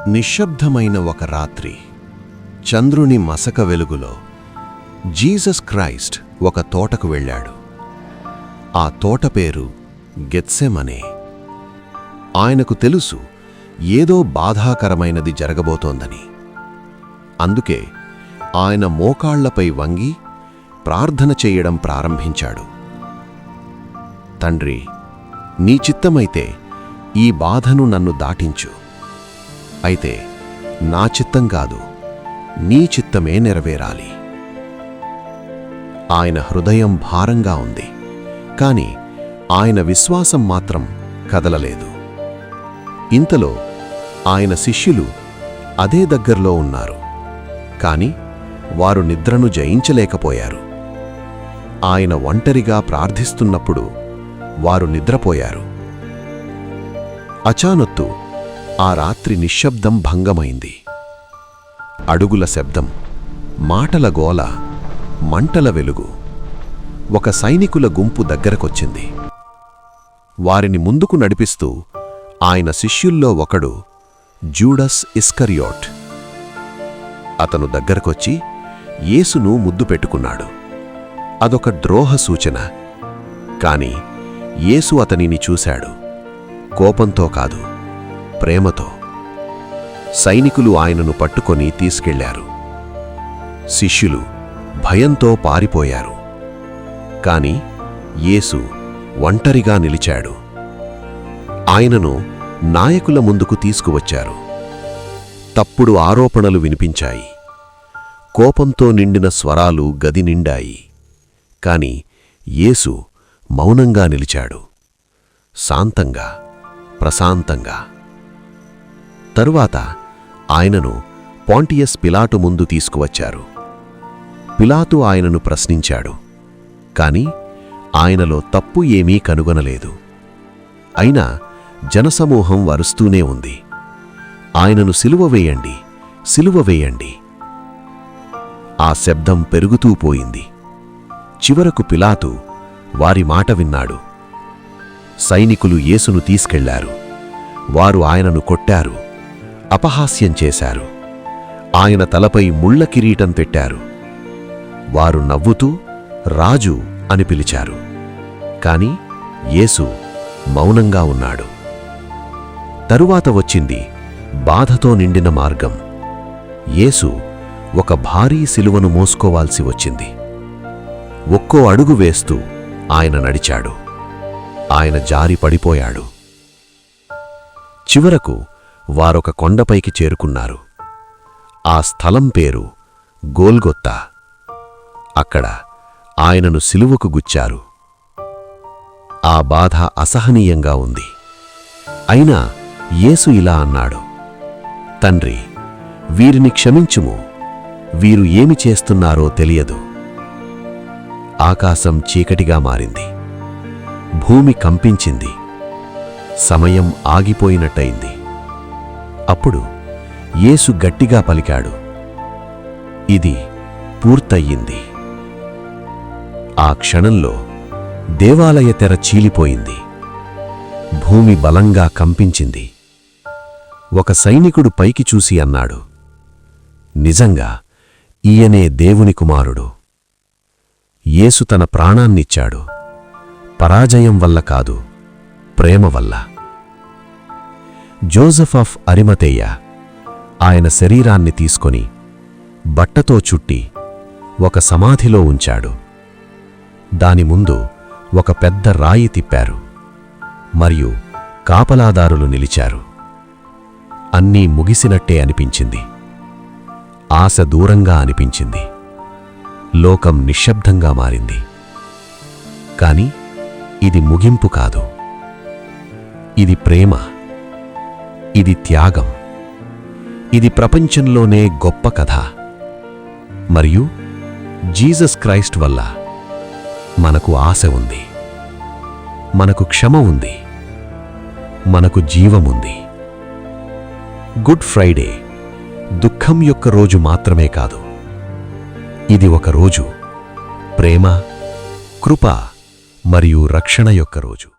నిశ్శబ్దమైన ఒక రాత్రి చంద్రుని మసక వెలుగులో జీసస్ క్రైస్ట్ ఒక తోటకు వెళ్ళాడు. ఆ తోట పేరు గెత్సెమనే. ఆయనకు తెలుసు ఏదో బాధాకరమైనది జరగబోతోందని. అందుకే ఆయన మోకాళ్లపై వంగి ప్రార్థన చేయడం ప్రారంభించాడు. తండ్రి, నీ చిత్తమైతే ఈ బాధను నన్ను దాటించు. అయితే నా చిత్తం కాదు, నీ చిత్తమే నెరవేరాలి. ఆయన హృదయం భారంగా ఉంది, కాని ఆయన విశ్వాసం మాత్రం కదలలేదు. ఇంతలో ఆయన శిష్యులు అదే దగ్గర్లో ఉన్నారు, కాని వారు నిద్రను జయించలేకపోయారు. ఆయన ఒంటరిగా ప్రార్థిస్తున్నప్పుడు వారు నిద్రపోయారు. అచానొత్తు ఆ రాత్రి నిశ్శబ్దం భంగమైంది. అడుగుల శబ్దం, మాటల గోల, మంటల వెలుగు. ఒక సైనికుల గుంపు దగ్గరకొచ్చింది. వారిని ముందుకు నడిపిస్తూ ఆయన శిష్యుల్లో ఒకడు జూడస్ ఇస్కరియోట్. అతను దగ్గరకొచ్చి యేసును ముద్దు పెట్టుకున్నాడు. అదొక ద్రోహ సూచన. కాని యేసు అతనిని చూశాడు, కోపంతో కాదు, ప్రేమతో. సైనికులు ఆయనను పట్టుకొని తీసుకెళ్లారు. శిష్యులు భయంతో పారిపోయారు. కాని యేసు ఒంటరిగా నిలిచాడు. ఆయనను నాయకుల ముందుకు తీసుకువచ్చారు. తప్పుడు ఆరోపణలు వినిపించాయి. కోపంతో నిండిన స్వరాలు గది నిండాయి. కాని యేసు మౌనంగా నిలిచాడు, శాంతంగా, ప్రశాంతంగా. తరువాత ఆయనను పాంటియస్ పిలాటు ముందు తీసుకువచ్చారు. పిలాతు ఆయనను ప్రశ్నించాడు, కాని ఆయనలో తప్పు ఏమీ కనుగొనలేదు. అయినా జనసమూహం వరుస్తూనే ఉంది, ఆయనను సిలువ వేయండి, సిలువ వేయండి. ఆ శబ్దం పెరుగుతూ పోయింది. చివరకు పిలాతు వారి మాట విన్నాడు. సైనికులు యేసును తీసుకెళ్లారు. వారు ఆయనను కొట్టారు, అపహాస్యం చేశారు. ఆయన తలపై ముళ్ల కిరీటం పెట్టారు. వారు నవ్వుతూ రాజు అని పిలిచారు. కాని యేసు మౌనంగా ఉన్నాడు. తరువాత వచ్చింది బాధతో నిండిన మార్గం. యేసు ఒక భారీ సిలువను మోసుకోవాల్సి వచ్చింది. ఒక్కో అడుగు వేస్తూ ఆయన నడిచాడు. ఆయన జారి పడిపోయాడు. చివరకు వారొక కొండపైకి చేరుకున్నారు. ఆ స్థలం పేరు గోల్గొత్తా. అక్కడ ఆయనను సిలువకు గుచ్చారు. ఆ బాధ అసహనీయంగా ఉంది. అయినా యేసు ఇలా అన్నాడు, తండ్రి, వీరిని క్షమించుము, వీరు ఏమి చేస్తున్నారో తెలియదు. ఆకాశం చీకటిగా మారింది. భూమి కంపించింది. సమయం ఆగిపోయినట్టయింది. అప్పుడు యేసు గట్టిగా పలికాడు, ఇది పూర్తయింది. ఆ క్షణంలో దేవాలయ తెర చీలిపోయింది. భూమి బలంగా కంపించింది. ఒక సైనికుడు పైకి చూసి అన్నాడు, నిజంగా ఈయనే దేవుని కుమారుడు. యేసు తన ప్రాణాన్నిచ్చాడు, పరాజయం వల్ల కాదు, ప్రేమ వల్ల. జోసెఫ్ ఆఫ్ అరిమతేయ ఆయన శరీరాన్ని తీసుకొని బట్టతో చుట్టి ఒక సమాధిలో ఉంచాడు. దాని ముందు ఒక పెద్ద రాయి తిప్పారు. మరియు కాపలాదారులు నిలిచారు. అన్నీ ముగిసినట్టే అనిపించింది. ఆశ దూరంగా అనిపించింది. లోకం నిశ్శబ్దంగా మారింది. కాని ఇది ముగింపు కాదు. ఇది ప్రేమ. ఇది త్యాగం. ఇది ప్రపంచంలోనే గొప్ప కథ. మరియు జీసస్ క్రైస్ట్ వల్ల మనకు ఆశ ఉంది, మనకు క్షమ ఉంది, మనకు జీవముంది. గుడ్ ఫ్రైడే దుఃఖం యొక్క రోజు మాత్రమే కాదు. ఇది ఒక రోజు, ప్రేమ, కృప మరియు రక్షణ యొక్క రోజు.